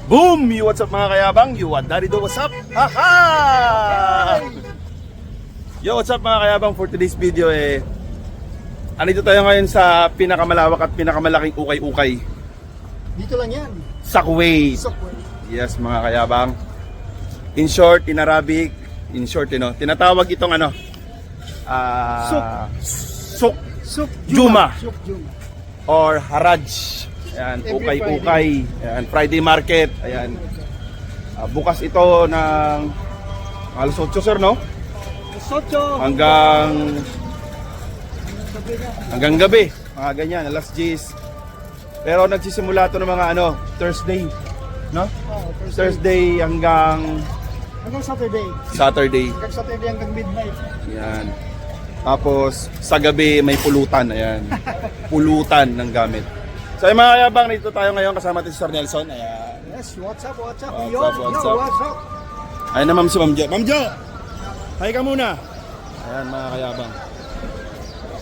Boom! You what's up mga kayabang? You what daddy do what's up? Haha! Yo, what's up mga kayabang? For today's video andito tayo ngayon sa pinakamalawak at pinakamalaking ukay-ukay. Dito lang yan. Sa Kuwait. Yes mga kayabang. In short, in Arabic, tinatawag itong Souk Juma or Haraj. Ayan, ukay-ukay. Ayan, Friday market. Ayan. Bukas ito ng alas 8, sir, no? Hanggang gabi. Mga ganyan, alas 10. Pero nagsisimula ito ng mga Thursday, no? Thursday hanggang Saturday. Hanggang Saturday hanggang midnight. Ayan. Tapos sa gabi may pulutan. Ayan. Pulutan ng gamit. So mga kayabang, dito tayo ngayon kasama natin si Sir Nelson. Ayan. Yes, what's up? What's up? Ayan na ma'am si Ma'am Jo. Ma'am Jo! Hi ka muna. Ayan mga kayabang.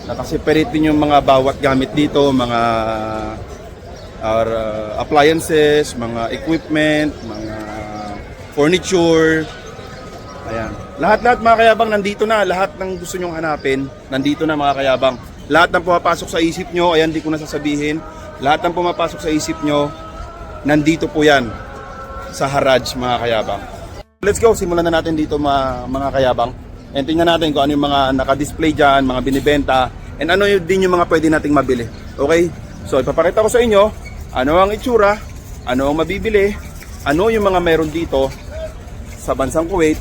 Nakaseparate din yung mga bawat gamit dito, mga appliances, mga equipment, mga furniture. Ayan. Lahat-lahat mga kayabang nandito na. Lahat ng gusto nyong hanapin, nandito na mga kayabang. Lahat ng pumapasok sa isip nyo, ayan, di ko na sasabihin. Lahat ng pumapasok sa isip nyo, nandito po yan sa Haraj mga kayabang. Let's go, simulan na natin dito mga kayabang. And tingnan natin kung ano yung mga naka-display dyan, mga binibenta, and ano din yung mga pwede nating mabili. Okay? So ipapakita ko sa inyo, ano ang itsura, ano ang mabibili, ano yung mga meron dito sa bansang Kuwait,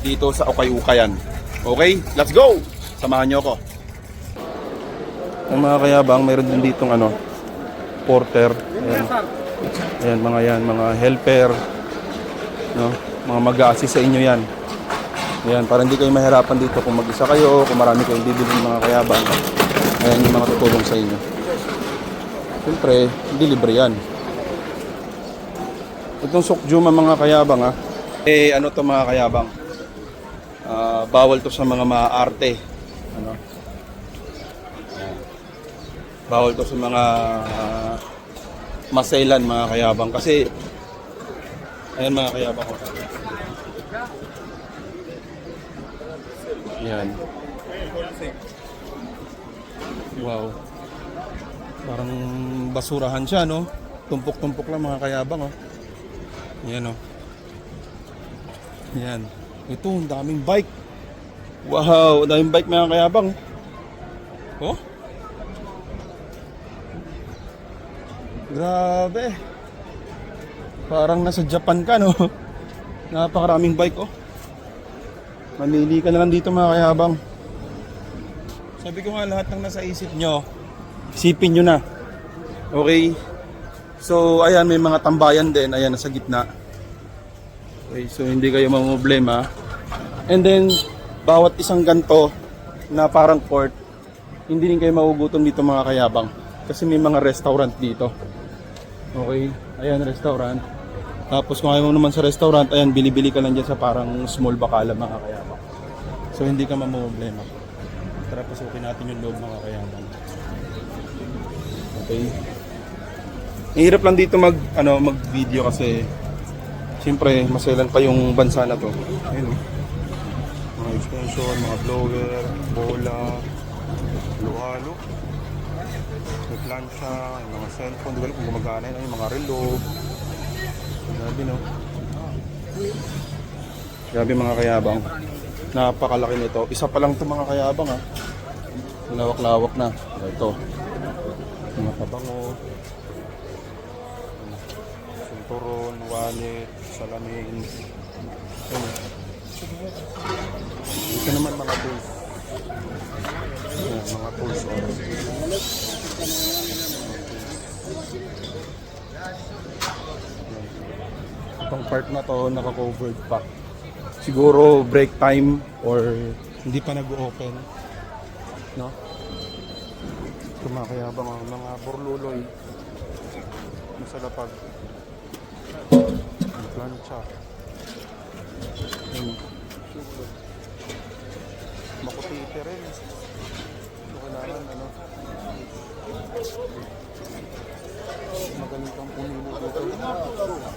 dito sa ukay-ukayan. Okay? Let's go! Samahan nyo ako. Ang mga kayabang, meron din ditong porter. Ayan, mga helper, no? Mga mag-a-assist sa inyo yan. Ayan, para hindi kayo mahirapan dito kung mag-isa kayo, kung marami kayong bibili mga kayabang. Ayan yung mga tutulong sa inyo. Siyempre, hindi libre yan. Itong Souk Juma mga kayabang ano to mga kayabang? Bawal to sa mga maarte. Bawal to sa mga masailan mga kayabang kasi ayan mga kayabang ko. Yan. Wow. Parang basurahan siya, no? Tumpok-tumpok lang mga kayabang, Yan, Yan. Ito, ang daming bike. Wow, daming bike mga kayabang. Oh? Grabe. Parang nasa Japan ka, no? Napakaraming bike, Mamili ka na lang dito mga kayabang. Sabi ko nga, lahat ng nasa isip nyo, isipin nyo na. Okay? So, ayan, may mga tambayan din. Ayan, nasa gitna. Okay, so hindi kayo mamumblema. And then, bawat isang ganto na parang court, hindi din kayo magugutom dito mga kayabang. Kasi may mga restaurant dito. Okay? Ayan, restaurant. Tapos kung ayaw mo naman sa restaurant, ayan, bili-bili ka lang dyan sa parang small bakala mga kayabang. So hindi ka mamumblema. Tara, pasukin natin yung loob mga kayabang. Okay? Hirap lang dito mag-video kasi siyempre masailan pa yung bansa na to. Ayun, mga extension, mga blower, bola, halo-halo, may plancha, mga cellphone, di ba kung gumagana yun, mga relo. Grabe, no? Grabe mga kayabang. Napakalaki nito. Isa pa lang ito mga kayabang, lawak-lawak na. Ito. Mga tabango. Sinturon, wallet, salamin. Ito naman mga tools. Ayan, mga tools. Itong part na to naka-covered pa. Siguro break time or hindi pa nag-open, no? Ito mga kayabang mga borluloy nasa lapag. Ang plancha. Makutite rin. So kailangan Magaling kang pumili dito.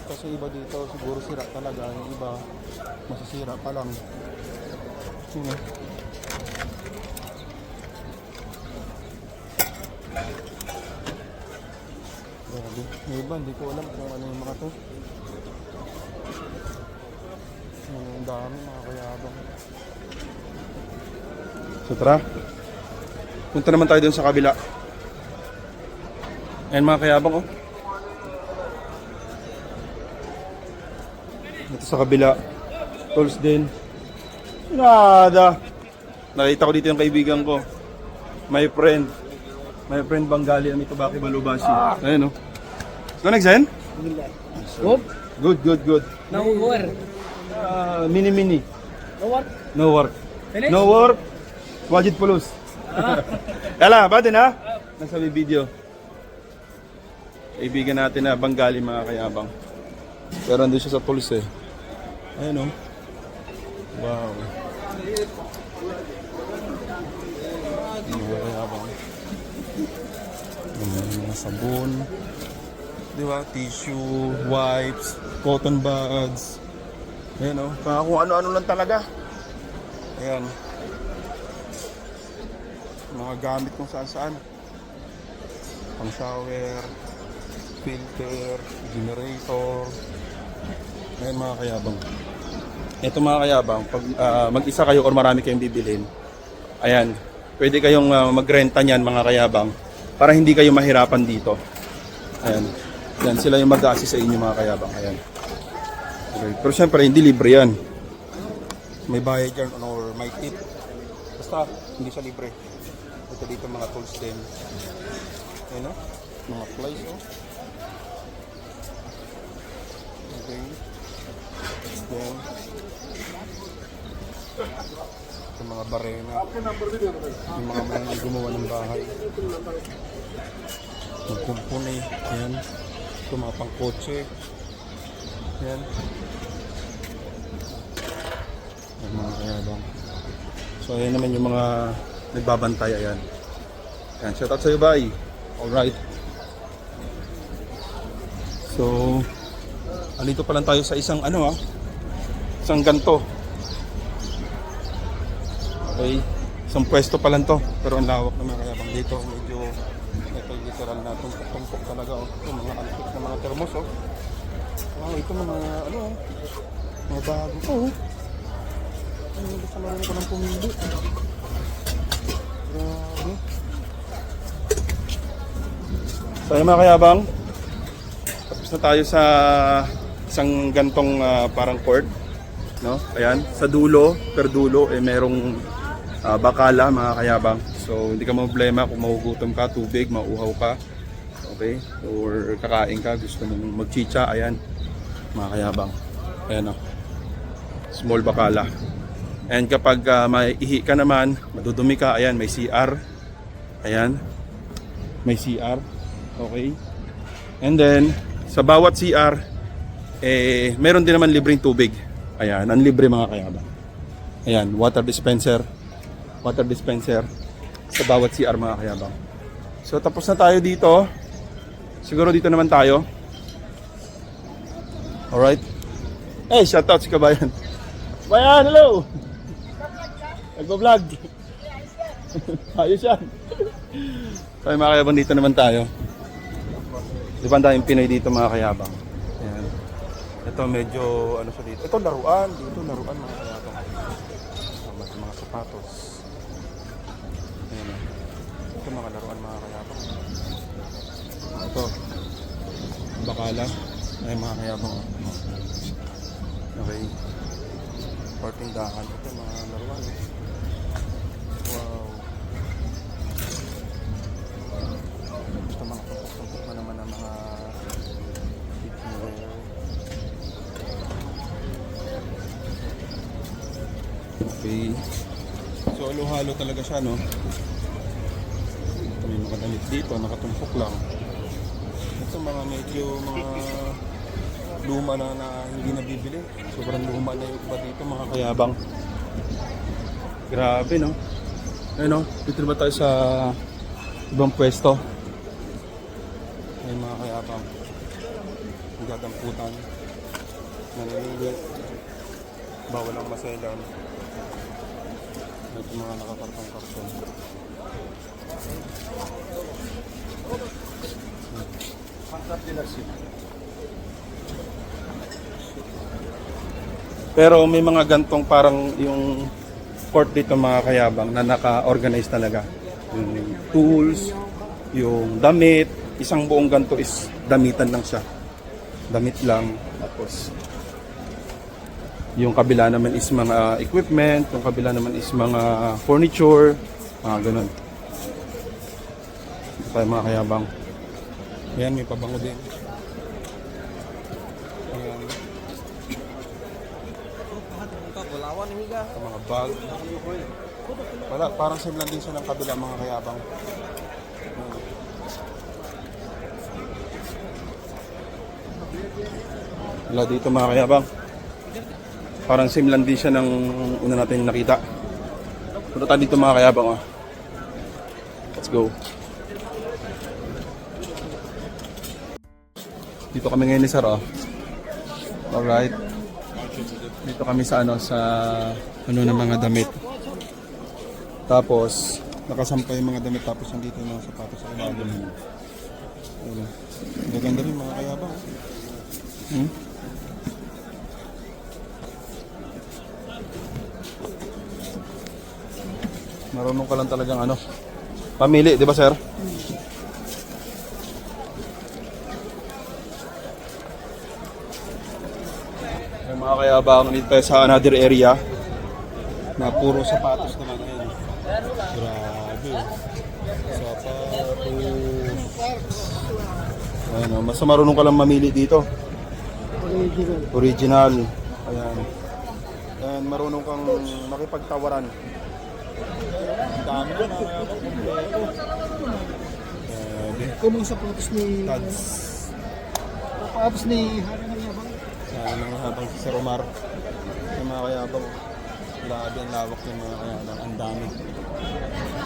Kasi iba dito, siguro sira talaga. Yung iba, masisira pa lang. Sige. Grabe. Yung iba, hindi ko alam kung ano yung mga to. Ang dami mga kayabang. So tara. Punta naman tayo dun sa kabila. Ayan mga kayabang oh. Ito sa kabila. Tools din. Nada. Nakita ko dito yung kaibigan ko. My friend. My friend Bangali Amito Baki Balubashi. Ayan oh. So next then? Good. Good. No work. Mini. No work. No work. Finish? No work. Wajid Pulus. Yala, ba din ha? Nasa may video. Kaibigan natin na Bangali mga kayabang. Pero andun siya sa tools eh. Ayan oh. Wow. Mga kayabang. Mga sabon. Diba? Tissue, wipes, cotton buds. Ayan o. Kung ano-ano lang talaga. Ayan. Mga gamit kung saan-saan. Pang shower, filter, generator. Ayan mga kayabang. Ito mga kayabang, pag mag-isa kayo or marami kayong bibilhin, ayan, pwede kayong magrenta niyan mga kayabang para hindi kayo mahirapan dito. Ayan. Yan, sila yung mag-assist sa inyo mga kayabang. Ayan. Okay. Pero syempre, hindi libre yan. May bayad yan or may tip. Basta, hindi siya libre. Ito dito mga tools din. Ayan o. Mga plies o. Okay. Ayan. Ito mga barena. Yung mga mga gumawa ng bahay. Magkumpuni. Ayan. Ito mga pang kotse. Ayan. Ayan mga kayabang. So ayan naman yung mga nagbabantay. Ayan. Ayan. Shout out sa'yo bye. Alright. So alito pa lang tayo sa isang isang ganto. Okay. Isang pwesto pa lang to. Pero ang lawak na mga kayabang dito. Medyo ito literal na tumpok talaga oh. Ito mga antik na mga termos oh. Wow, ito mga mga bago po oh. Ano gusto marunong ko ng pumili. Grabe. So ayun mga kayabang, tapos na tayo sa isang gantong parang court, no? Ayan, sa dulo, per dulo merong bakala mga kayabang. So hindi ka problema kung magugutom ka, tubig, mauuhaw ka, okay? Or kakain ka, gusto mong magchicha, ayan mga kayabang. Ayan o, small bakala. And kapag may ihi ka naman, madudumi ka, ayan may CR. Ayan, may CR, okay? And then sa bawat CR meron din naman libreng tubig. Ayan, ang libre mga kayabang. Ayan, water dispenser sa bawat CR mga kayabang. So tapos na tayo dito. Siguro dito naman tayo. Alright. Hey, shoutout si Kabayan. Kabayan, hello! Nagpa-vlog. Ayos yan. So mga kayabang, dito naman tayo. Di ba tayong Pinoy dito mga kayabang. Ayan. Ito medyo ano siya dito. Ito laruan. Dito laruan mga kayabang. Mga sapatos. Ayan. Ito mga laruan mga kayabang. Ito. Bakala. Ay mga kayabang. Okay. Parting dahan. Ito mga laruan. Wow. Basta mga tumpok na naman ang mga kitchenware. Okay. So halo-halo talaga siya, no? May mga damit dito, nakatumpok lang. Ito mga medyo mga luma na hindi nabibili. Sobrang luma na yung iba dito mga kayabang. Grabe, no? Ayun, no? Dito ba tayo sa ibang pwesto? May mga kayabang gagамputan. Nanililit. Bawal ang maselan. At mga nakakartong-kartong. Pero may mga gantong parang yung court dito mga kayabang na naka-organize talaga. Yung tools, yung damit, isang buong ganto is damitan lang siya. Damit lang. Tapos yung kabila naman is mga equipment, yung kabila naman is mga furniture, mga ganun. Ito tayo mga kayabang. Ayan, may pabango din. Ayan. Ito mga bag. Wala, parang same lang din siya ng kabila mga kayabang. Wala dito mga kayabang. Parang same lang din siya ng una natin nakita. Punta tayo dito mga kayabang. Oh. Let's go. Dito kami ngayon ni Sir. Oh. Alright. Dito kami sa sa ng mga damit. Tapos nakasampay yung mga damit tapos nandito yung mga sapatos sa ilalim. Ayun. Maganda rin mga kayabang. Marunong ka lang talagang pamili, di ba sir? Yung mga kayabang dito tayo sa another area na puro sapatos naman ngayon. Grabe. Sapatos. Ayan, mas marunong ka lang mamili dito. Original. Ayan. And marunong kang makipagtawaran. Ang dami na. Kumong sapatos ni... Tads. Sapatos ni Hari ng Yabang. Sana nang habang si Sir Omar. Yung mga kayabang. Grabe ang lawak yung mga kayabang. Ang dami.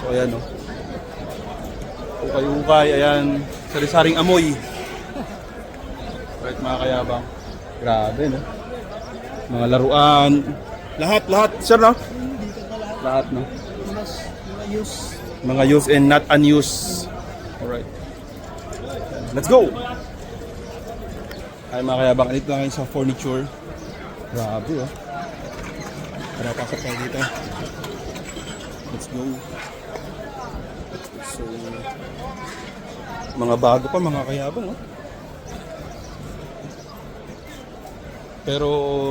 So ayan o. Ukay-ukay. Ayan. Sari-saring amoy. Right mga kayabang. Grabe no. Mga laruan. Lahat. Sir no? Lahat no. Mga used and not unused. Alright. Let's go! Ay mga kayabang, dito lang sa furniture. Grabe oh. Tara, pasok tayo dito. Let's go. So, mga bago pa mga kayabang oh. Pero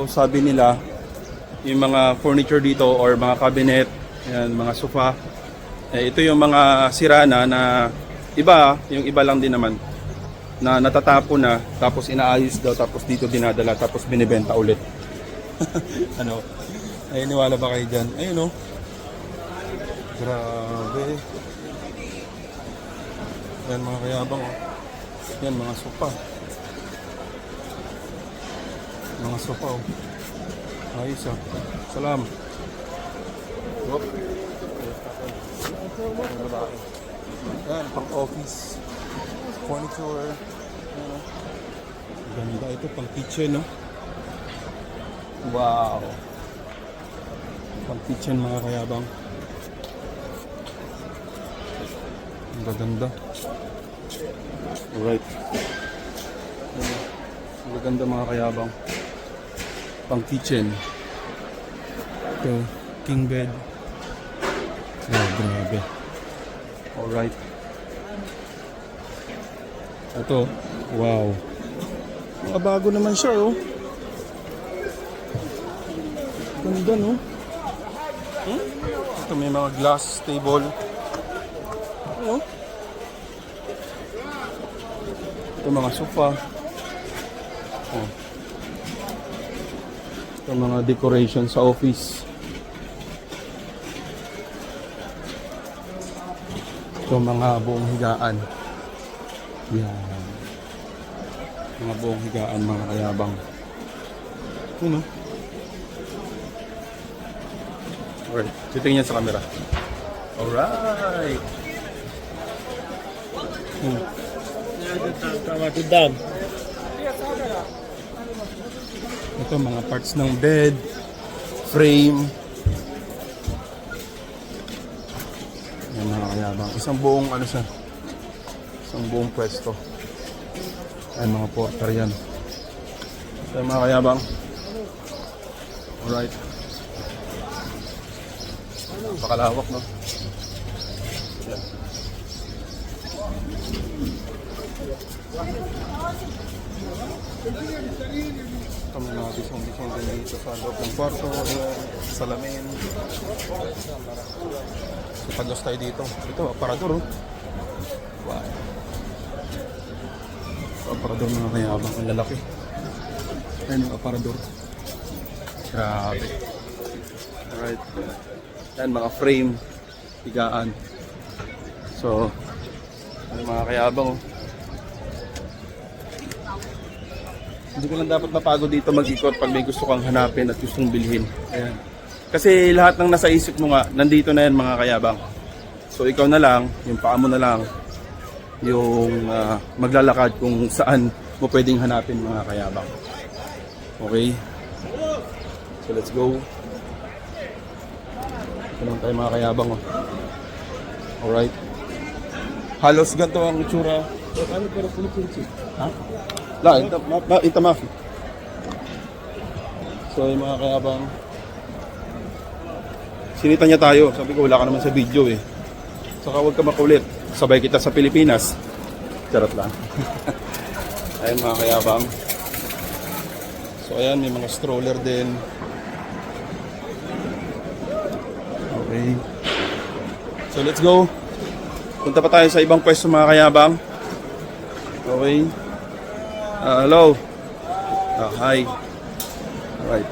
sabi nila, yung mga furniture dito or mga cabinet, ayan, mga sofa, ito yung mga sira na iba, yung iba lang din naman na natatapo na tapos inaayos daw tapos dito dinadala tapos binibenta ulit. Ay niwala ba kayo dyan? Ayun oh. Grabe. Yan mga kayabang oh. Yan mga sofa. Mga sofa oh. Ayos ah. Salam. Whoop. Yan, pang office. Furniture. Ganda ito, pang kitchen, no? Wow. Pang kitchen, mga kayabang. Ang gaganda. Alright. Ang gaganda, mga kayabang. Pang kitchen. Ito, king bed. Oh, grabe. Alright. Ito, wow. Mga bago naman siya, oh. Ganda, no? Ito, may mga glass table. Oh. Ito, mga sofa. Oh. Ito, mga decoration sa office. Ito, mga buong higaan. Yan. Mga buong higaan, mga kayabang. Yun, no? Alright. Titingin sa camera. Alright. Ito mga parts ng bed, frame. Yan mga kayabang. Isang buong ano siya. Isang buong pwesto. Ay mga porter yan. Yan mga kayabang. Alright. Napakalawak, no? Yan. Kami mga bisong-bisong din dito sa loob ng kwarto, salamin. So pagos tayo dito. Ito, aparador, oh. Wow. Aparador mga kayabang, ang lalaki. Ayan yung aparador. Grabe. Alright. Yan mga frame, higaan. So, ano mga kayabang, oh. Hindi ko lang dapat mapagod dito mag-ikot pag may gusto kang hanapin at gustong bilhin. Ayan. Kasi lahat ng nasa isip mo nga, nandito na yan mga kayabang. So ikaw na lang, yung paa mo na lang, yung maglalakad kung saan mo pwedeng hanapin mga kayabang. Okay? So let's go. Ito lang tayo mga kayabang. Oh. Alright. Halos ganito ang itsura. Ha? La, ito mafi. So yung mga kayabang, sinita niya tayo. Sabi ko wala ka naman sa video eh. Saka huwag ka makulit. Sabay kita sa Pilipinas. Charot lang. Ayan mga kayabang. So ayan, may mga stroller din. Okay. So let's go. Punta pa tayo sa ibang pwesto mga kayabang. Okay. Hello. Hi. Alright.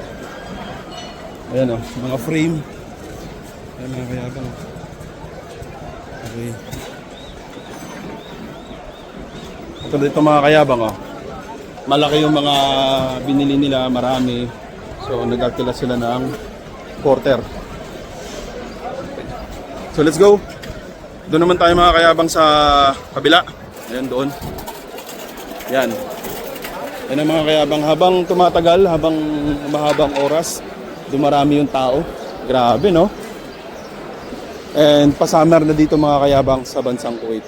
Ayan o, mga frame. Ayan mga kayabang. Okay. Ito dito mga kayabang o. Malaki yung mga binili nila, marami. So nag-alkila sila ng porter. So let's go. Doon naman tayo mga kayabang sa kabila. Ayan doon. Yan. Yan ang mga kayabang. Habang tumatagal, habang mahabang oras, dumarami yung tao. Grabe, no? And pa-summer na dito mga kayabang sa bansang Kuwait.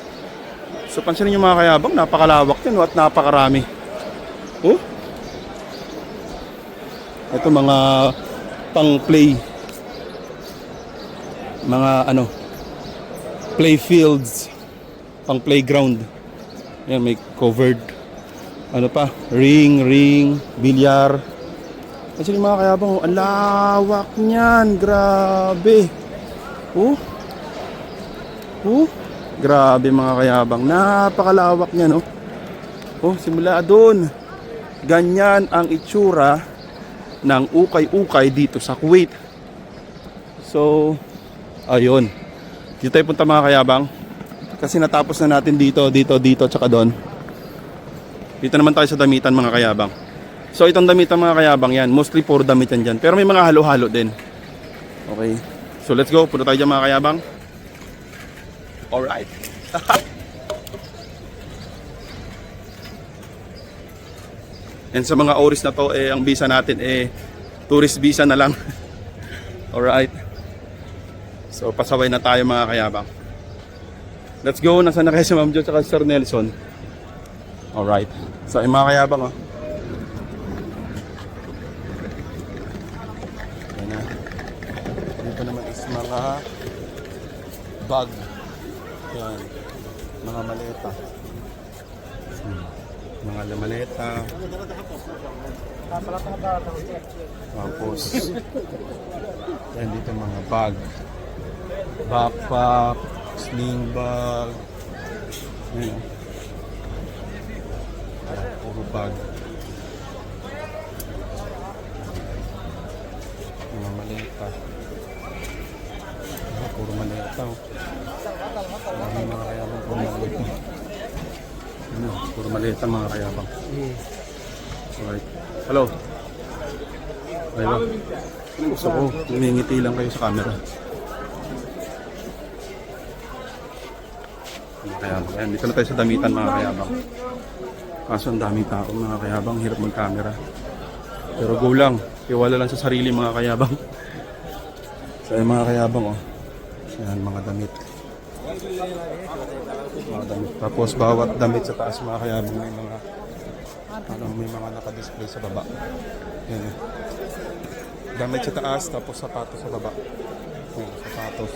So pansinin nyo mga kayabang, napakalawak yan, no? At napakarami. Oh? Ito mga pang-play. Mga ano, play fields. Pang-playground. Yan, may covered. Ano pa? Ring, bilyar. Kasi mga kayabang, ang lawak niyan. Grabe. Grabe mga kayabang. Napakalawak niyan, no? Simula doon. Ganyan ang itsura ng ukay-ukay dito sa Kuwait. So, ayun. Dito tayo punta mga kayabang. Kasi natapos na natin dito, tsaka doon. Dito naman tayo sa damitan mga kayabang. So itong damitan mga kayabang yan, mostly puro damit yan dyan. Pero may mga halo-halo din. Okay. So let's go, punta tayo dyan mga kayabang. Alright. And sa mga oris na to, ang visa natin tourist visa na lang. Alright. So pasaway na tayo mga kayabang. Let's go, nasa na kayo si Ma'am Jo at Sir Nelson. Alright. So ay mga kayabang, Ayan na. Dito naman is mga bag. Ayan. Mga maleta. Mga maleta. Tapos ayan dito mga bag. Backpack, sling bag. Ayan. Puro bag. Mga maleta. Puro maleta. Mga kayabang puro maleta. Puro maleta mga kayabang. Alright. Hello. Okay ba? Gusto ko, lumingiti lang kayo sa camera. Mga kayabang. Ayan, dito na tayo sa damitan mga kayabang. Kaso ang daming tao mga kayabang, hirap mag-camera. Pero go lang, iwala lang sa sarili mga kayabang. So ayan mga kayabang oh. Ayan mga damit. Mga damit. Tapos bawat damit sa taas mga kayabang may mga naka-display sa baba. Ayan eh. Damit sa taas tapos sapatos sa baba. Ayan, sapatos.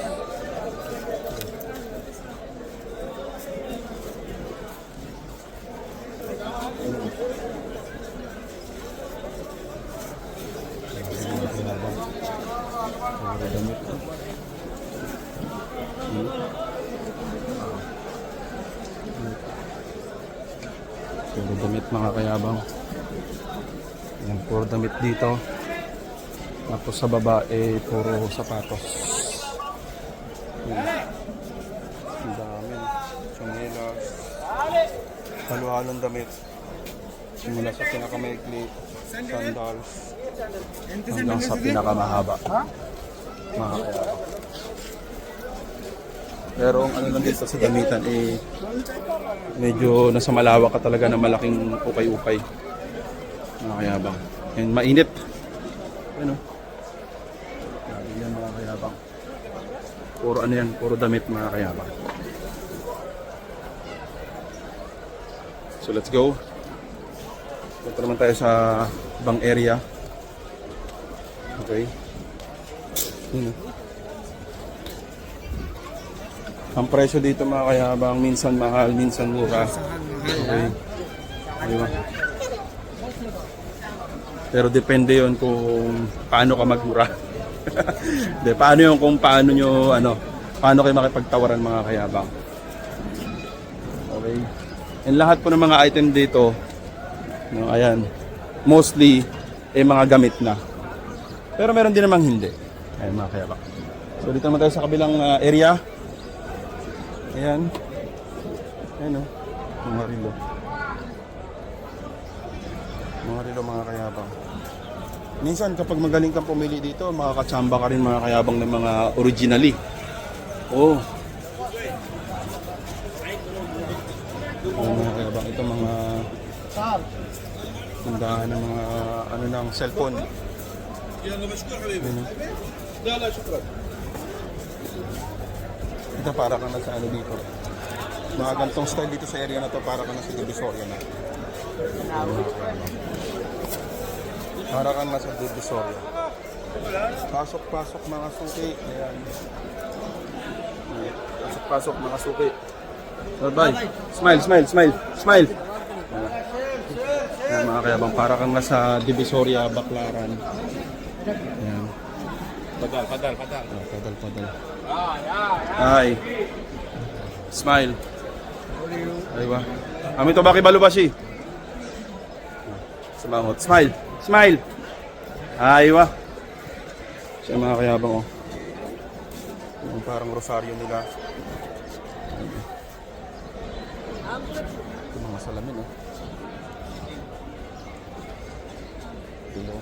Puro damit mga kayabang. Ayan, puro damit dito. Tapos sa baba puro sapatos. Ayan. Ang dami. Chanelas. Halo-halong damit. Simula sa pinakamaikli, sandals, hanggang sa pinakamahaba. Mga kayabang. Pero ang ano lang dito sa damitan medyo nasa malawak ka talaga na malaking ukay-ukay. Mga kayabang. And mainit. Ano? Yan mga kayabang. Puro ano yan, puro damit mga kayabang. So let's go. Dito naman tayo sa bang area. Okay. Ang presyo dito mga kayabang, minsan mahal, minsan mura. Okay. Diba? Pero depende yon kung paano ka magmura. De, paano yon kung paano nyo, paano kayo makipagtawaran mga kayabang. Okay. And lahat po ng mga item dito, ayan, mostly, mga gamit na. Pero meron din namang hindi. Ayan mga kayabang. So dito naman tayo sa kabilang area. Ayan. Ayan o. Mga rilo. Mga rilo mga kayabang. Minsan kapag magaling kang pumili dito, makakatsamba ka rin mga kayabang ng mga originally. Oh. Ayan mga kayabang. Ito mga tindahan ng mga ng cellphone. Ayan o. Ito para ka na sa dito. Mga gantong style dito sa area na to, para ka na sa Divisoria na. Para ka na sa Divisoria. Pasok-pasok mga suki. Ayan. Pasok-pasok mga suki. Bye. Smile, smile, smile, smile. Ayan mga kayabang, para kang nasa Divisoria, Baclaran. Ayan. Padal. Ay. Smile. Aywa. Amin to baki balubashi. Sumangot. Smile. Smile. Aywa. Siya mga kayabang oh. Yung parang rosaryo nila. Ito mga salamin oh. Ito.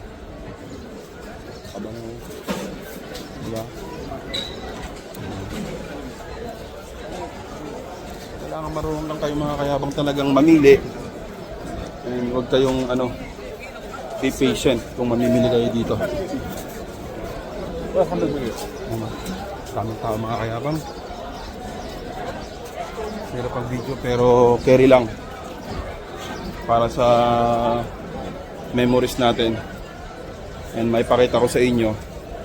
Abang diba? Kailangan marunong lang kayo mga kayabang talagang mamili. And huwag kayong be patient kung mamimili kayo dito. Tamang tao mga kayabang. Hirap ang video pero carry lang. Para sa memories natin. And may pakita ko sa inyo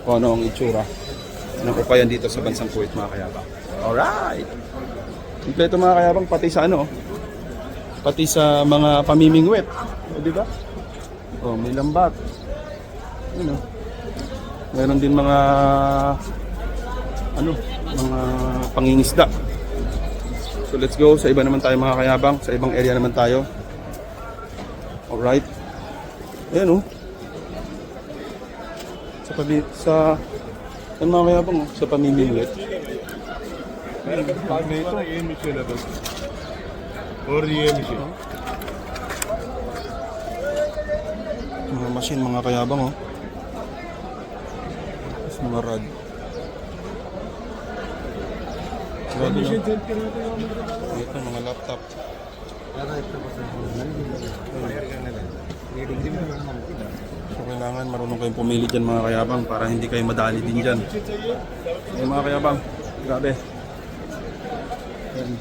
kung ano ang itsura ng upayan dito sa bansang Kuwait mga kayabang. Alright! Kompleto mga kayabang pati sa pati sa mga pamimingwit. O diba? O may lambat. Meron din mga mga pangingisda. So let's go, sa iba naman tayo mga kayabang, sa ibang area naman tayo. Alright. Ayan sa mga kayabang sa pamimingwit. Mga machine mga kayabang mga rod. Grabe, no? Ito, mga laptop. So, kailangan marunong kayong pumili dyan mga kayabang para hindi kayo madali din dyan. Ay, mga kayabang, grabe. Ayan.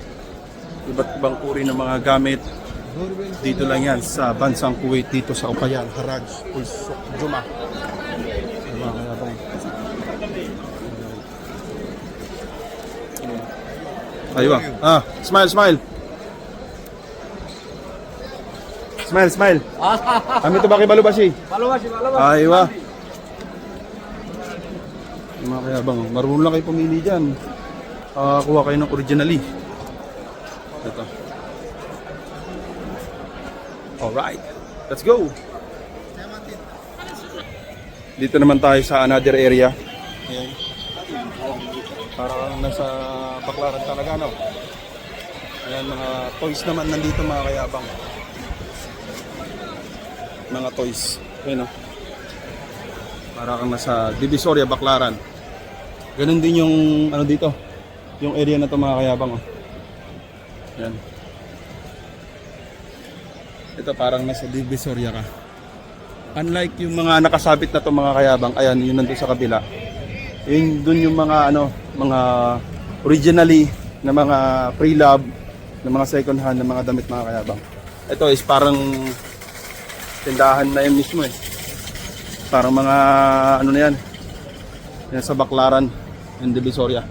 Iba't ibang uri ng mga gamit. Dito lang yan sa bansang Kuwait, dito sa Ukayan, Haraj, Pulsok, Juma. Ayan, mga kayabang. Aywa. Smile, smile. Smile, smile. Kami to ba kay Balubashi? Balubashi. Aywa. Mga kayabang, marunong lang kayo pumili dyan. Kuha kayo ng originally. Ito. Alright. Let's go. Dito naman tayo sa another area. Ayan. Parang nasa Baklaran talaga, no? Ayan, mga toys naman nandito mga kayabang. Mga toys. Ayan, no? Para kang nasa Divisoria, Baklaran. Ganun din yung ano dito. Yung area na to mga kayabang, oh. Ayan. Ito parang nasa Divisoria ka. Unlike yung mga nakasabit na to mga kayabang, ayan, yun nandun sa kabila. Yun dun yung mga ano, mga originally na mga pre-love, na mga second hand na mga damit mga kayabang. Ito is parang tindahan na yun mismo eh. Parang mga ano na yan. Yan sa Baklaran and Divisoria.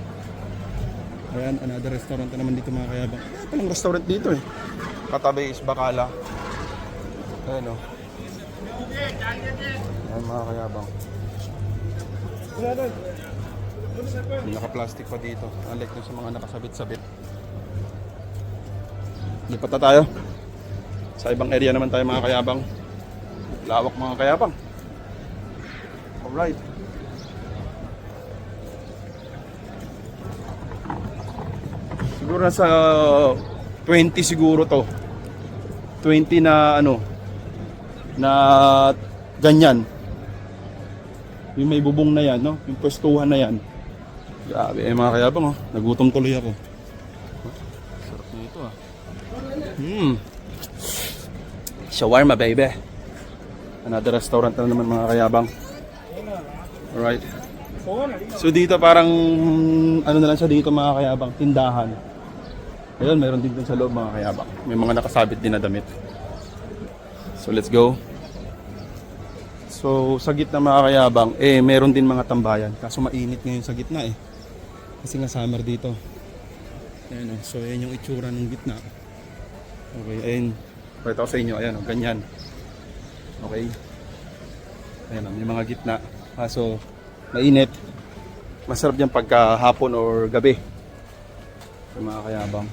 Ayan, another restaurant na naman dito mga kayabang. Palang restaurant dito eh. Katabi is Bacala. Ayan o. Ayan mga kayabang. Naka-plastic pa dito. Unlike na sa mga nakasabit-sabit. Lipat na tayo. Sa ibang area naman tayo mga kayabang. Lawak mga kayabang. Alright. Siguro nasa 20 siguro to. 20 na ano na ganyan. Yung may bubong na yan, no? Yung pwestuhan na yan. Grabe mga kayabang, oh. Nagutom tuloy ako. Sarap nito, ah. Shawarma, baby. Another restaurant na naman mga kayabang. Alright. So dito parang ano na lang siya dito mga kayabang, tindahan. Ayun, mayroon din dun sa loob mga kayabang. May mga nakasabit din na damit. So let's go. So sa gitna mga kayabang, meron din mga tambayan. Kaso mainit ngayon sa gitna eh. Kasi nga summer dito. Ayan, oh. So ayan yung itsura ng gitna. Okay, ayun. Pakita ko sa inyo, ayan, oh, ganyan. Okay. Ayan, oh, may mga gitna. Kaso mainit. Masarap yan pagka hapon or gabi. So, mga kayabang.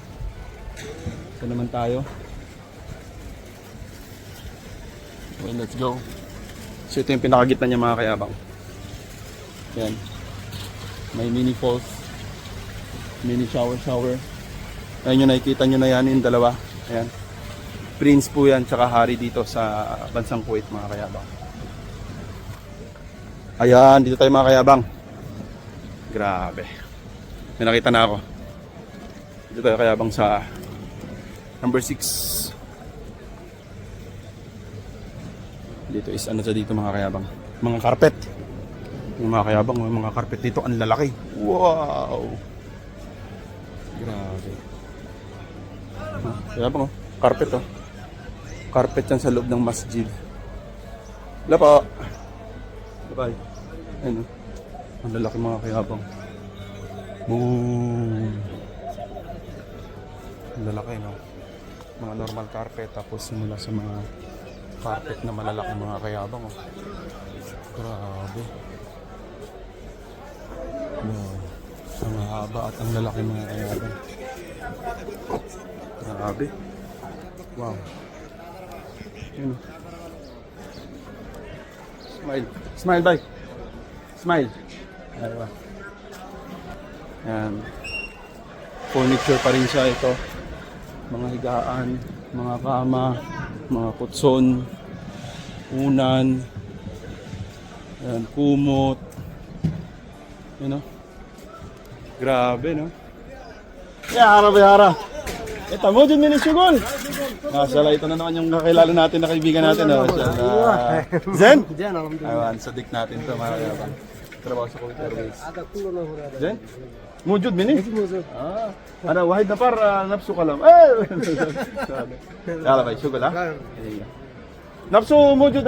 Ito naman tayo. Okay, let's go. So ito yung pinakagitna niya mga kayabang. Yan. May mini falls. Mini shower. Ayan yung nakikita nyo na yan yung dalawa. Ayan. Prince po yan tsaka hari dito sa bansang Kuwait mga kayabang. Ayan, dito tayo mga kayabang. Grabe. May nakita na ako. Dito tayo kayabang sa number 6. Dito is ano sa dito mga kayabang. Mga carpet. Yung mga kayabang, mga carpet dito ang lalaki. Wow. Grabe. Kayabang, oh. Carpet, oh. Carpet yan sa loob ng masjid. Wala pa. Bye. Ayun, oh. Ang lalaki mga kayabang. Boom. Ang lalaki, no? Mga normal carpet. Tapos simula sa mga carpet na malalaki mga kayabang, oh. Grabe. Wow. Ang haba at ang lalaki mga kayabang. Grabe. Wow. Yun. Smile. Smile, bye. Smile. Aywa. Yan. Furniture pa rin siya ito. Mga higaan, mga kama, mga kutson, unan, yan, kumot. You know? Grabe, no? Yara, yara. Ito mo dyan, Minisugol. Masala, ito na naman yung kakilala natin na kaibigan natin. Oh. Zen? Aywan, sadik natin ito, mga kayabang. Trabaho sa Kuwait Airways. Zen? Mujud, Mini? Ano, wahid na par, napsu ka lang. Yara, bay, sugol, ha? Napsu, mujud,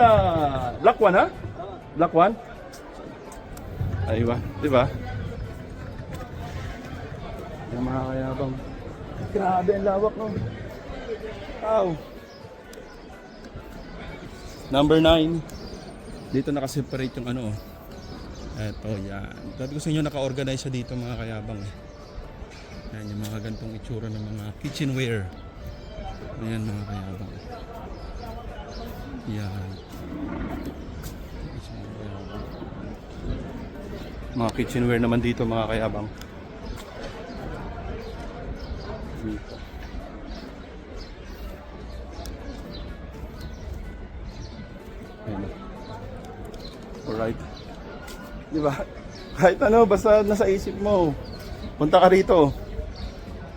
black one, ha? Black one? Aywa, di ba? Yung mga kayabang. Grabe ang lawak, no? Wow. Number 9. Dito nakaseparate yung ano. Eto, yan. Sabi ko sa inyo, naka-organize siya dito mga kayabang. Yan, yung mga gantong itsura ng mga kitchenware. Ayan mga kayabang. Yan. Mga kitchenware naman dito mga kayabang. Dito. Ayan. Alright. Diba? Kahit ano, basta nasa isip mo, punta ka rito.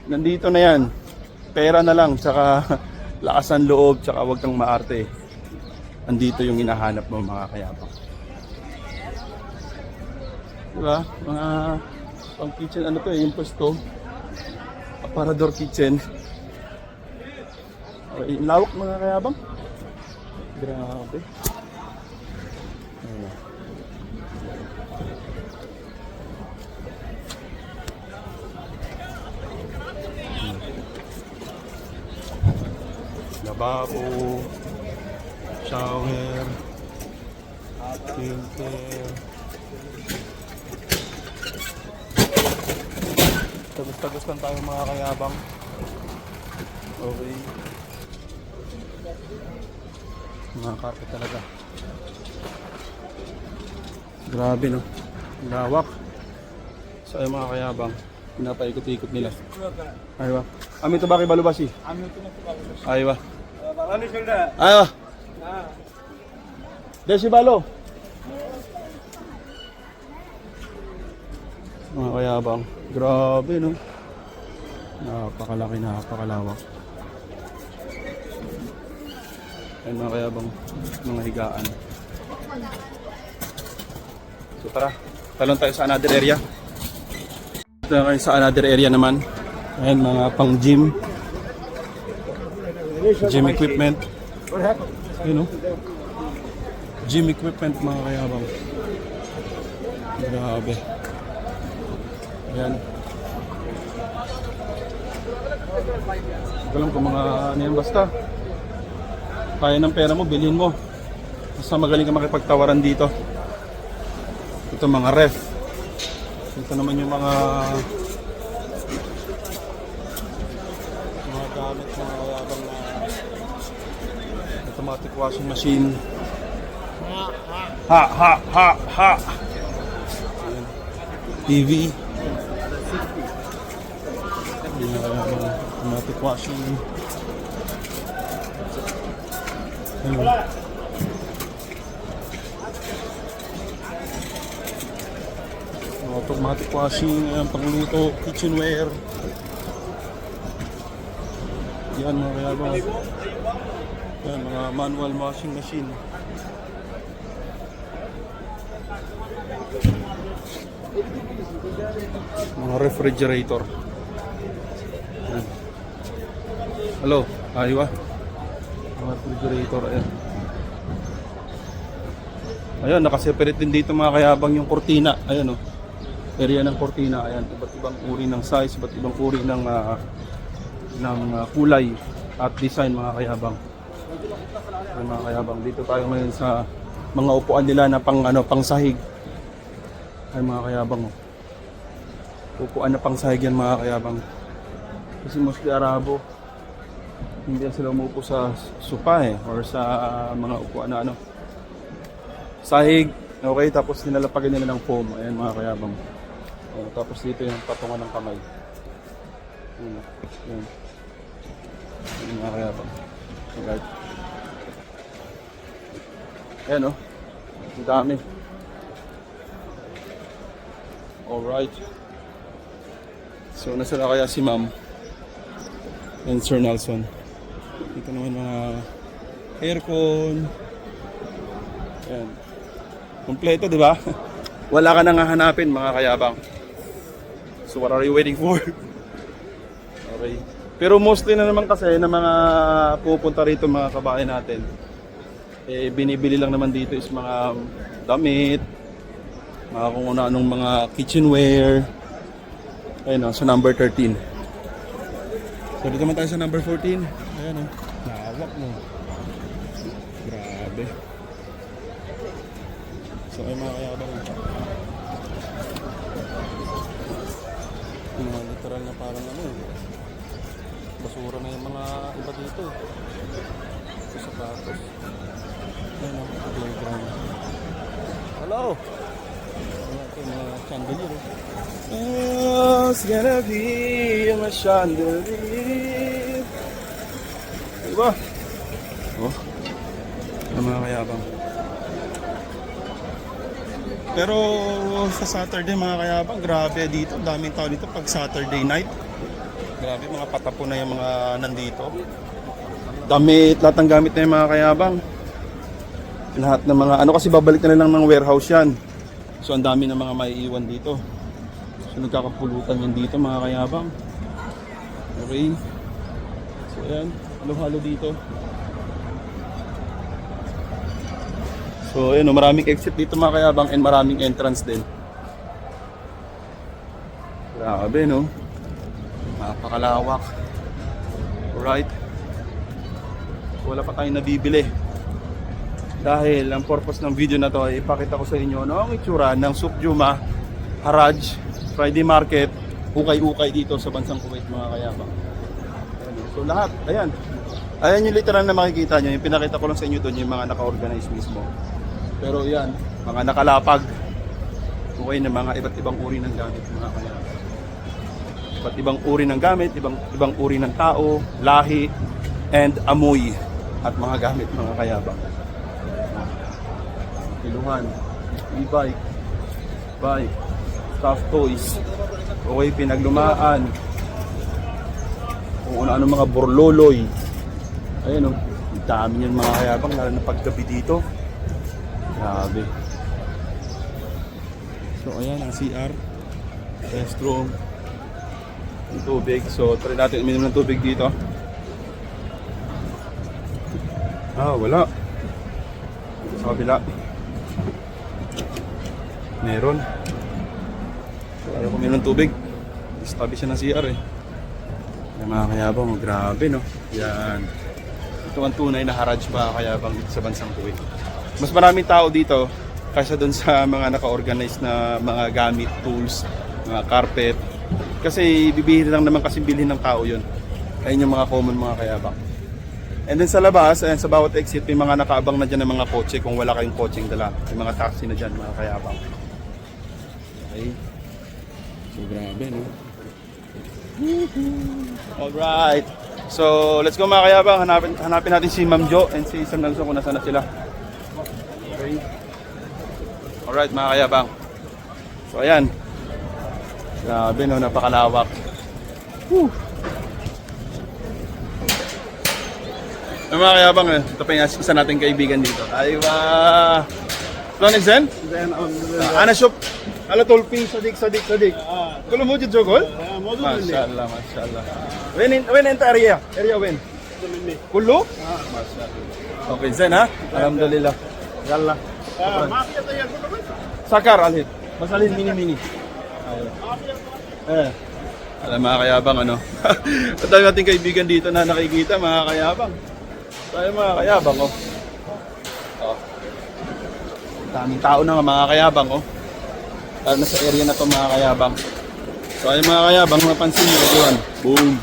Nandito na yan. Pera na lang, tsaka lakasan loob, tsaka wag kang maarte. Andito yung hinahanap mo mga kayabang. Diba? Mga pang kitchen, ano to eh, yung pwesto. Aparador kitchen. Okay, lawak mga kayabang. Grabe. Ayan. Lababo, shower, filter. Tagos-tagos lang tayo mga kayabang. Okay. Mga carpet talaga. Grabe no. Lawak. So ay mga kayabang, pinapaikot-ikot nila. Aywa. Amin to ba kay Balubasi? Amin to na to Balubasi. Aywa. Ano sila? Aywa. Desi Balo. Mga kayabang. Grabe no. Napakalaki, napakalawak. Ayun mga kayabang, mga higaan. So tara, talon tayo sa another area. Ito na kayo sa another area naman. Ayun mga pang gym. Gym equipment. Ayun no. Gym equipment mga kayabang. Grabe. Ayan. Ito lang kung mga ano yan basta. Kaya ng pera mo, bilhin mo. Basta magaling ka makipagtawaran dito. Ito mga ref. Ito naman yung mga gamit mga kayabang na automatic washing machine. Ha ha ha ha. Ayan. TV. Automatic washing. Ayun. Automatic washing, pangluto, kitchenware. Yan mga kayabang. Yan mga manual washing machine. Mga refrigerator. Yan. Hello, aywa. Mga refrigerator, ayan. Ayan, nakaseparate din dito mga kayabang yung kortina. Ayan o. Area ng kortina, ayan. Iba't ibang uri ng size, iba't ibang uri ng kulay at design mga kayabang. Ayan mga kayabang. Dito tayo ngayon sa mga upuan nila na pang sahig. Ay mga kayabang o. Upuan na pang sahig yan mga kayabang. Kasi mostly Arabo. Hindi sila umupo sa sofa or sa mga upuan na sahig. Okay, tapos ninalapagan nila ng foam. Ayan mga kayabang. Tapos dito yung patungan ng kamay. Ayan. Ayan mga kayabang. Alright. Ayan o. Ang dami. Alright. So, nasa na kaya si Ma'am and Sir Nelson. Dito naman mga aircon. Ayan. Kompleto, di ba? Wala ka nang hahanapin, mga kayabang. So, what are you waiting for? Okay. Pero mostly na naman kasi na mga pupunta rito mga kabayan natin, eh, binibili lang naman dito is mga damit, mga kung ano-anong mga kitchenware. Ayun o, so number 13. So dito naman tayo sa number 14. Ayan o, nawak mo. Grabe. So ay mga kayabang. Mga literal na parang ano eh. Basura na yung mga iba dito. Ito sapatos. Ayan o, playground. Hello! Ito yung mga chandelier. Oh, it's gonna be my chandelier. Diba? Oh, ang mga kayabang. Pero sa Saturday mga kayabang, grabe dito. Daming tao dito pag Saturday night. Grabe, mga patapo na yung mga nandito. Damit, lahat ng gamit na yung mga kayabang. Lahat ng mga, ano kasi babalik na lang ng warehouse yan. So ang dami ng mga maiiwan dito. So nagkakapulutan yan dito mga kayabang. Okay. So ayan, halo-halo dito. So ayan, maraming exit dito mga kayabang and maraming entrance din. Grabe no. Napakalawak. Alright. Wala pa tayong nabibili. Dahil ang purpose ng video na to ay ipakita ko sa inyo ang itsura ng Suq Juma, Haraj, Friday Market, ukay-ukay dito sa bansang Kuwait mga kayabang. So lahat, ayan. Ayan yung literal na makikita nyo. Yung pinakita ko lang sa inyo doon yung mga naka-organize mismo. Pero yan, mga nakalapag. Okay na mga iba't ibang uri ng gamit mga kayabang. Iba't ibang uri ng gamit, ibang uri ng tao, lahi, and amoy at mga gamit mga kayabang. Iluhan, e-bike, bike, stuffed toys, okay, pinaglumaan, kung ano mga borloloy. Ayun o, ang dami niyan mga kayabang, lalo na paggabi dito. Grabe. So ayan ang CR, restroom, yung tubig. So try natin uminom ng tubig dito. Wala. Sa kabila meron. So ayaw kuminom ng tubig. Tabi siya ng CR eh. Yung mga kayabang, grabe no. Yan. Ito ang tunay na Haraj pa kayabang dito sa bansang Kuwait. Mas maraming tao dito kaysa doon sa mga naka-organize na mga gamit, tools, mga carpet. Kasi bibihira lang naman kasi bilhin ng tao yun. Ayun yung mga common mga kayabang. And then sa labas, ayan, sa bawat exit, may mga nakaabang na dyan ng mga kotse kung wala kayong kotseng dala. May mga taxi na dyan mga kayabang. Okay. So grabe no. Alright. So let's go mga kayabang. Hanapin natin si Ma'am Jo and si Sir Nelson kung nasaan na sila. Okay. Alright mga kayabang. So ayan. Grabe no, napakalawak. Woo. Mga kayabang, ito pa yung isa nating kaibigan dito. Aywa! Planigsen? Ana shop. Ala tolpi, sadik. Kulo mo dito jogol? Masyaallah. When enta area? Area when? Kulo? Masyaallah. Okay, Zen ha? Alhamdulillah. Yalla. Sakar alhit. Masalin mini. Alam mga kayabang ano. At dami nating kaibigan dito na nakikita mga kayabang. Tayo mga kayabang oh. Daming tao na mga kayabang oh. Lalo na sa area na to mga kayabang. So ay mga kayabang, mapansin nyo yun. Boom.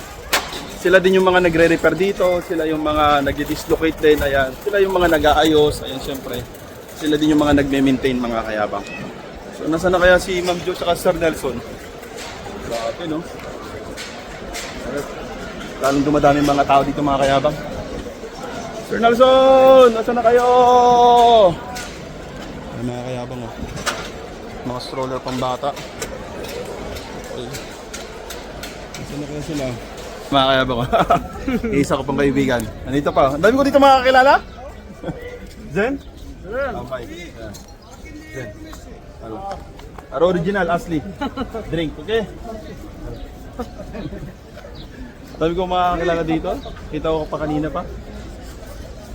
Sila din yung mga nagre-repair dito. Sila yung mga nag-dislocate din. Ayan. Sila yung mga nag-aayos. Ayan syempre. Sila din yung mga nagme-maintain mga kayabang. So nasa na kaya si Ma'am Jo at Sir Nelson? Grabe no. Lalong dumadami mga tao dito mga kayabang. Sir Nelson! Nasaan na kayo? Ay mga kayabang oh. Mga stroller pang bata. Okay. Saan na kaya sila? Mga kayabang ko. Isa ko pang kaibigan. Nandito pa. Ang dami ko dito makakilala. Zen? Okay. Ayan. Zen. Ano? Aro original, Ashley. Drink, okay? Ang dami ko makakilala dito. Kita ko pa kanina pa.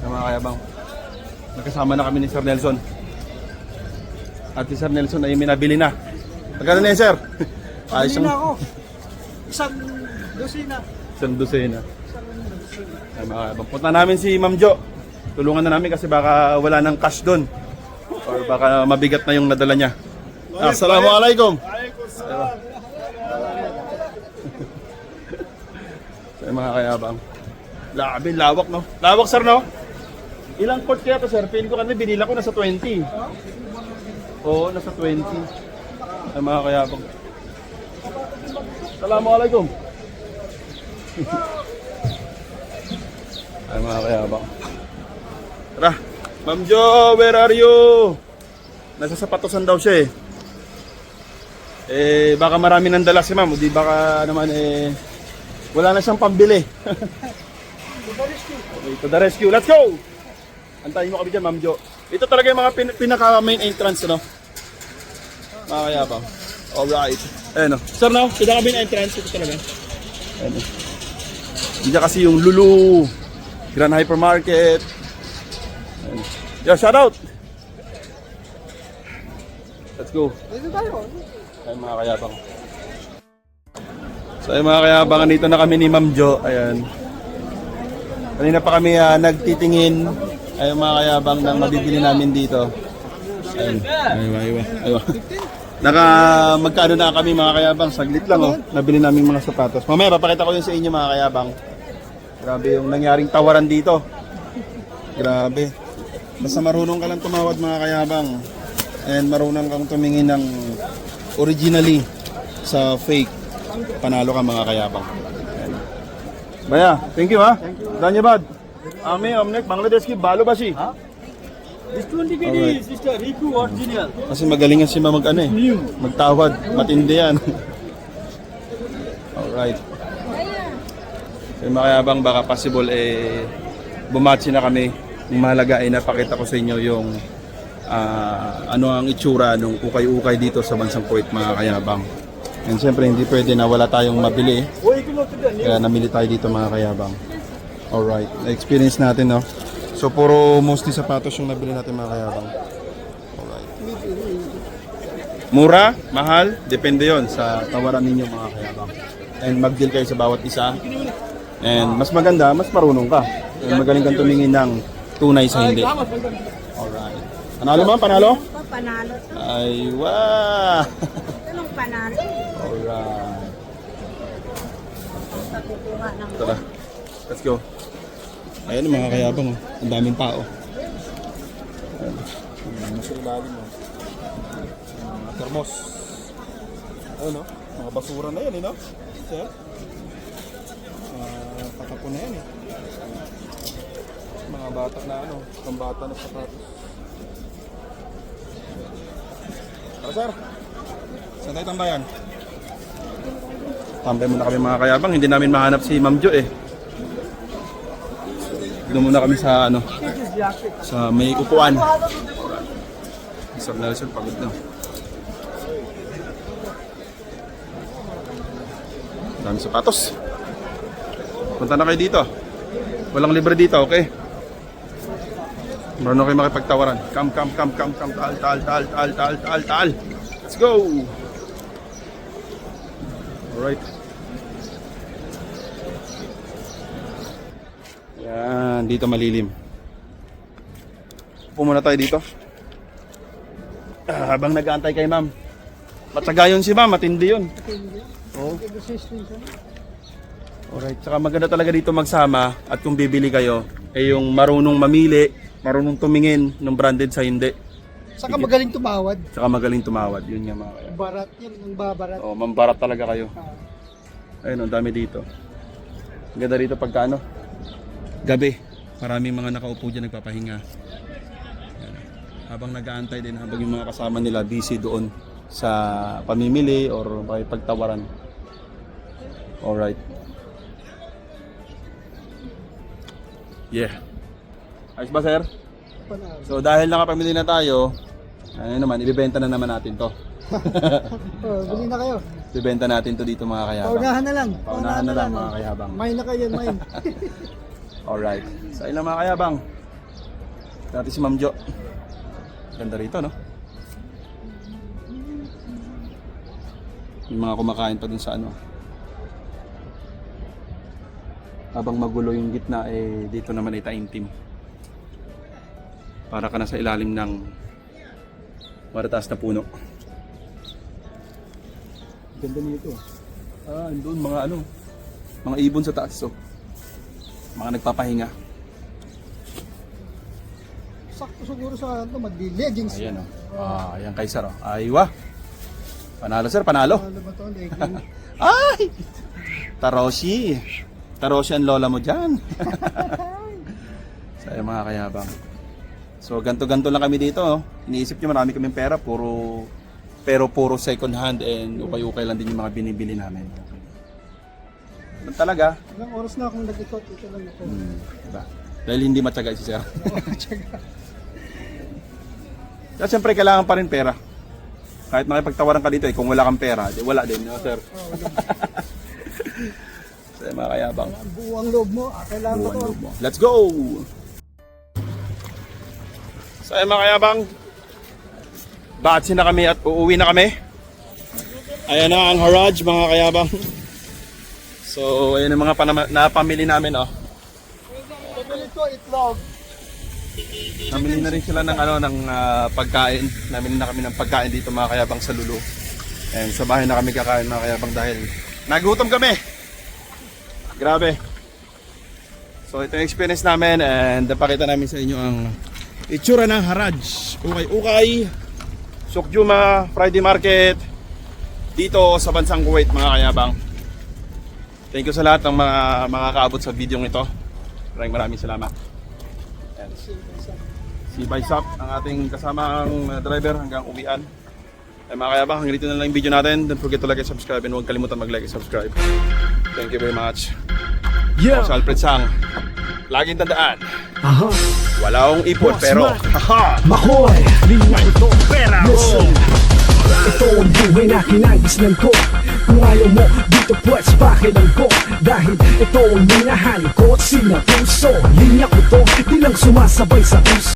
Mga kayabang. Nagkasama na kami ni Sir Nelson. At si Sir Nelson ay minabili na. Magkano na yan, Sir? Ayos Pabili na ako. Isang dosina. Isang dosena. Ay, mga kayabang. Punta namin si Ma'am Jo. Tulungan na namin kasi baka wala ng cash doon. Or baka mabigat na yung nadala niya. Assalamualaikum. So, mga kayabang. Labi, lawak no? Lawak, sir, no? Ilang port kaya to, sir? Pili ko kanina, binila ko nasa 20. Oo, nasa 20. Ay, mga kayabang. Assalamualaikum. Ay, mga kayabang. Tara, Ma'am Jo, where are you? Nasa sapatosan daw siya eh. Baka marami nang dala si Ma'am, di baka naman wala na siyang pambili. Okay, to the rescue. Let's go! Antayin mo kami dyan, Ma'am Jo. Ito talaga yung mga pinaka main entrance, no? Mga kayabang. Alright. Ayan, no? Sir, no? Pinaka main entrance, ito talaga. Ayan, no? Diyan kasi yung Lulu, Grand Hypermarket. Ayan. Yeah, shout out! Let's go. Dito tayo. Ay, mga kayabang. So ay mga kayabang, nito na kami ni Ma'am Jo. Ayan. Kanina pa kami nagtitingin. Ay mga kayabang ng mabibili namin dito. Ayan. Aywa. Magkano na kami mga kayabang? Saglit lang oh. Nabili namin mga sapatos. Mamaya papakita ko yun sa inyo mga kayabang. Grabe yung nangyaring tawaran dito. Grabe. Basta marunong ka lang tumawad mga kayabang. And marunong kang tumingin ng originally sa fake. Panalo ka mga kayabang. Ayan. Baya, thank you ha. Dhanyabad. Ami amnek Bangladesh ki balobashi. This 20 KD is sister Riku original. Kasi magaling si Ma'am magtawad, matindi yan. Alright. So mga kayabang, baka possible bumatsi na kami. Yung mahalaga ay napakita ko sa inyo yung ano ang itsura ng ukay-ukay dito sa bansang Kuwait mga kayabang. And siyempre hindi pwede na wala tayong mabili. Kaya namili tayo dito mga kayabang. Alright, na-experience natin no. So puro mostly sapatos yung nabili natin mga kayabang. Alright. Mura, mahal, depende yon sa tawaran ninyo mga kayabang. And mag-deal kayo sa bawat isa. And mas maganda, mas marunong ka. And magaling kang tumingin ng tunay sa hindi. Alright. Panalo mo? Panalo? Panalo. Ay, wow! Anong panalo? Alright. Pagkukuha ng Tara, let's go. Ayan mga kayabang, oh. Ang daming tao. Ayan. Nasa ilalim mo. Mga termos. Ayun no? Mga basura na yan no? Sir? Patapon na yan Mga bata na pambata na sapatos. Tara sir, saan tayo tambayan? Tambay muna kami mga kayabang, hindi namin mahanap si Ma'am Jo Doon muna kami sa sa may upuan. Sir Nelson pagod na. Dami sapatos. Punta na kayo dito. Walang libre dito, okay? Marunong kayo makipagtawaran. Come. Tal. Let's go! Alright. Yan, dito malilim. Upo muna tayo dito. Habang nag-aantay kay Ma'am. Matyaga yun si Ma'am, matindi yun. Oo. Alright, saka maganda talaga dito magsama at kung bibili kayo, yung marunong mamili, marunong tumingin ng branded sa hindi. Saka magaling tumawad. Saka magaling tumawad, yun nga mga kaya. Barat yan, ang babarat. Oh, mambarat talaga kayo. Ayun, ang dami dito. Ang ganda dito pagka gabi. Maraming mga nakaupo dyan nagpapahinga. Yan. Habang nag-aantay din, habang yung mga kasama nila busy doon sa pamimili or pagtawaran. Alright. Yeah. Ayos ba, sir? Panalo. So dahil nakapamili na tayo, ano naman, ibibenta na naman natin to. Oh, bili na kayo. Ibibenta natin to dito mga kayabang. Paunahan na lang. Paunahan na lang mga kayabang. Main na kayo, main. Alright. Sa ilang mga kayabang. Dati si Ma'am Jo. Ganda rito, no? May mga kumakain pa dun sa ano. Habang magulo yung gitna, eh dito naman ay taimtim. Para ka na sa ilalim ng marataas na puno. Ganda nito. Andun mga ano, mga ibon sa taas, so. Mga nagpapahinga. Sakto siguro sa ano, mag-leggings. Ayan, oh. Ayan kay sir, oh. Aywa. Panalo sir, panalo. Ano ba to? Leggings. Ay! Taroshi. Taroshi ang lola mo dyan. So, ayun mga kayabang. So, ganto-ganto lang kami dito. Oh. Iniisip nyo marami kaming pera. Puro second hand and ukay-ukay lang din yung mga binibili namin. Ganun talaga. Ilang oras na akong nag-ikot. Ito lang ako. Diba? Dahil hindi matyaga si sir. Kaya siyempre kailangan pa rin pera. Kahit makipagtawaran ka dito, kung wala kang pera, di wala din, no, sir? So, mga kayabang. Buo ang loob mo. Kailangan ko to. Let's go! So, mga kayabang, batsi na kami at uuwi na kami. Ayan na ang Haraj, mga kayabang. So, ayan ang mga napamili namin, oh. Pabili ko itlog. Namili na rin sila ng pagkain. Namili na kami ng pagkain dito mga kayabang sa Lulu. And sa bahay na kami kakain mga kayabang dahil nagutom kami. Grabe. So ito yung experience namin and napakita namin sa inyo ang itsura ng Haraj. Ukay-ukay, Sukjuma, Friday Market dito sa bansang Kuwait mga kayabang. Thank you sa lahat ng mga makakaabot sa video ito. Maraming salamat. Si Baisap, ang ating kasamang driver hanggang uwian. Ay mga kayabang, hanggang dito na lang yung video natin. Don't forget to like and subscribe and huwag kalimutan mag-like and subscribe. Thank you very much. Ako si Alfred Sang. Laging tandaan. Wala akong ipon pero Makoy, linya ito, pera ko. Ito ang buhay na kinagisnan ko. Kung ayaw mo, dito pwes pakilang ko. Dahil ito ang minahan ko at sinapuso. Linya ko to, di lang sumasabay sa puso.